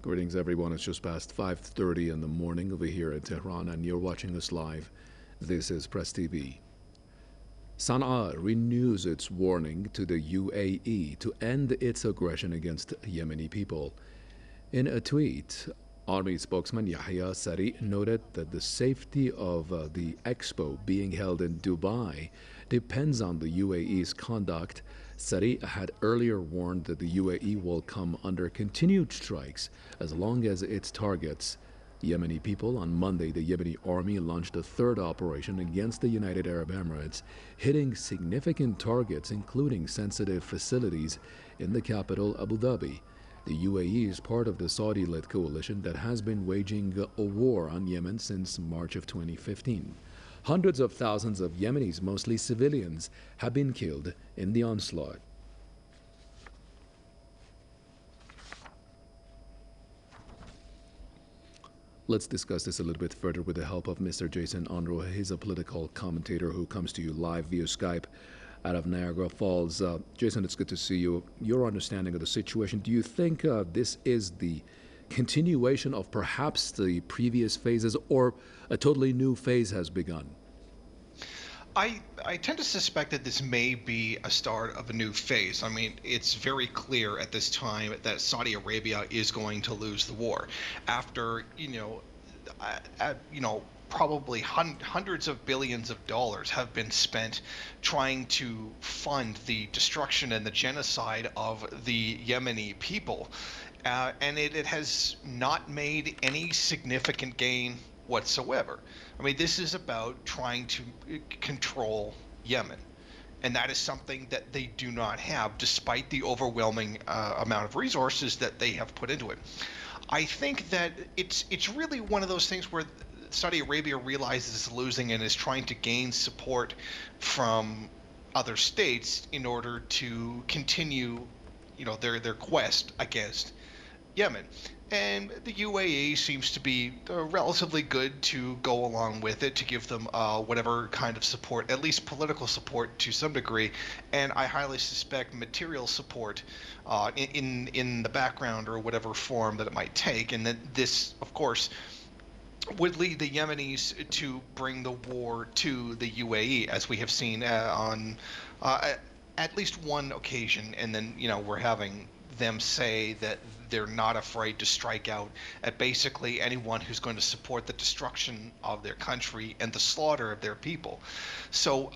Greetings, everyone. It's just past 5:30 in the morning over here in Tehran, and you're watching us live. This is Press TV. Sana'a renews its warning to the UAE to end its aggression against Yemeni people. In a tweet, Army spokesman Yahya Sari noted that the safety of the expo being held in Dubai depends on the UAE's conduct. Sari had earlier warned that the UAE will come under continued strikes as long as it targets Yemeni people. On Monday, the Yemeni army launched a third operation against the United Arab Emirates, hitting significant targets, including sensitive facilities in the capital, Abu Dhabi. The UAE is part of the Saudi-led coalition that has been waging a war on Yemen since March of 2015. Hundreds of thousands of Yemenis, mostly civilians, have been killed in the onslaught. Let's discuss this a little bit further with the help of Mr. Jason Unruhe. He's a political commentator who comes to you live via Skype out of Niagara Falls. Jason, it's good to see you. Your understanding of the situation, do you think this is the continuation of perhaps the previous phases, or a totally new phase has begun? I tend to suspect that this may be a start of a new phase. I mean, it's very clear at this time that Saudi Arabia is going to lose the war after, probably hundreds of billions of dollars have been spent trying to fund the destruction and the genocide of the Yemeni people. And it has not made any significant gain whatsoever. I mean, this is about trying to control Yemen. And that is something that they do not have, despite the overwhelming amount of resources that they have put into it. I think that it's really one of those things where Saudi Arabia realizes it's losing and is trying to gain support from other states in order to continue, their quest against Yemen. And the UAE seems to be relatively good to go along with it, to give them whatever kind of support, at least political support to some degree, and I highly suspect material support in the background or whatever form that it might take. And that this, of course, would lead the Yemenis to bring the war to the UAE, as we have seen on at least one occasion. And then, we're having them say that they're not afraid to strike out at basically anyone who's going to support the destruction of their country and the slaughter of their people. So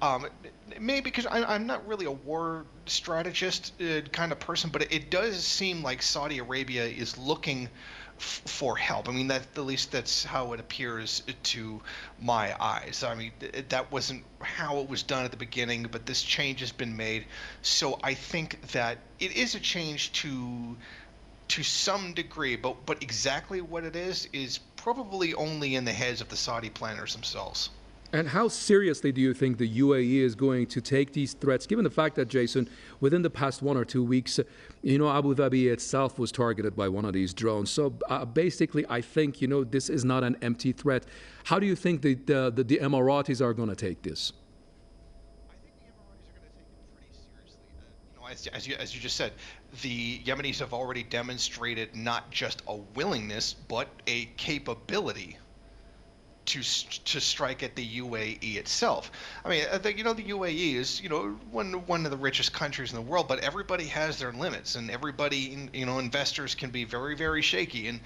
maybe because I'm not really a war strategist kind of person, but it does seem like Saudi Arabia is looking for help. I mean, at least that's how it appears to my eyes. I mean, that wasn't how it was done at the beginning, but this change has been made. So I think that it is a change to some degree, but exactly what it is probably only in the heads of the Saudi planners themselves. And how seriously do you think the UAE is going to take these threats, given the fact that, Jason, within the past 1 or 2 weeks, Abu Dhabi itself was targeted by one of these drones? So basically, I think, this is not an empty threat. How do you think the Emiratis are going to take this? I think the Emiratis are going to take it pretty seriously. As you just said, the Yemenis have already demonstrated not just a willingness, but a capability to strike at the UAE itself. I mean, the UAE is one of the richest countries in the world, but everybody has their limits, and everybody investors can be very, very shaky, and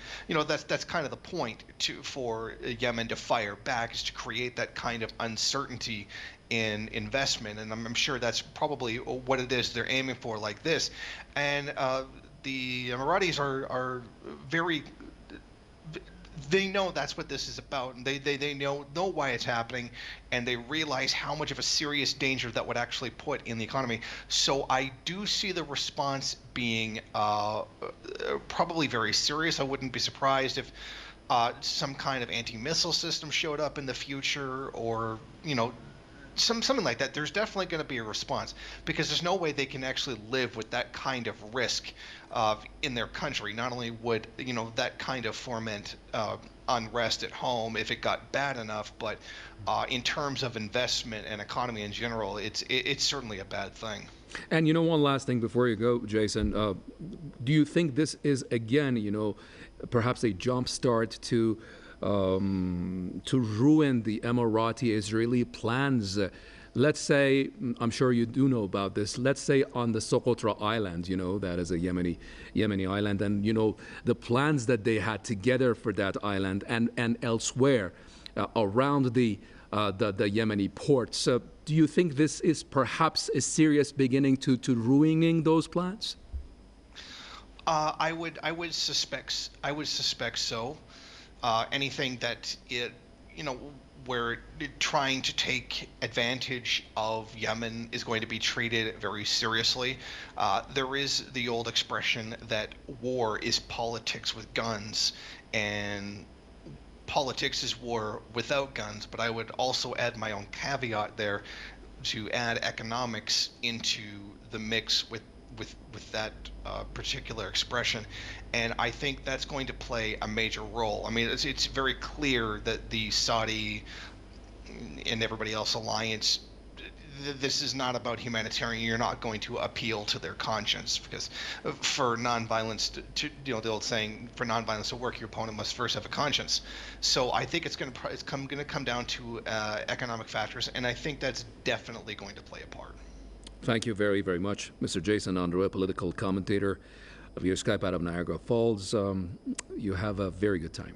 that's kind of the point for Yemen to fire back, is to create that kind of uncertainty in investment, and I'm sure that's probably what it is they're aiming for, like this. And the Emiratis are very. They know that's what this is about, and they know why it's happening, and they realize how much of a serious danger that would actually put in the economy. So I do see the response being probably very serious. I wouldn't be surprised if some kind of anti-missile system showed up in the future, or something like that. There's definitely going to be a response, because there's no way they can actually live with that kind of risk in their country. Not only would that kind of foment unrest at home if it got bad enough, but in terms of investment and economy in general, it's certainly a bad thing. And one last thing before you go, Jason. Do you think this is again, perhaps a jump start to ruin the Emirati-Israeli plans? Let's say, I'm sure you do know about this. Let's say on the Socotra Island, that is a Yemeni island, and the plans that they had together for that island and elsewhere around the Yemeni ports. Do you think this is perhaps a serious beginning to ruining those plans? I would suspect so. Anything that where trying to take advantage of Yemen is going to be treated very seriously. There is the old expression that war is politics with guns, and politics is war without guns. But I would also add my own caveat there to add economics into the mix with that particular expression, and I think that's going to play a major role. I mean, it's very clear that the Saudi and everybody else alliance. This is not about humanitarian. You're not going to appeal to their conscience, because for nonviolence the old saying, for nonviolence to work, your opponent must first have a conscience. So I think it's going to come down to economic factors, and I think that's definitely going to play a part. Thank you very, very much, Mr. Jason Unruhe, political commentator of your Skype out of Niagara Falls. You have a very good time.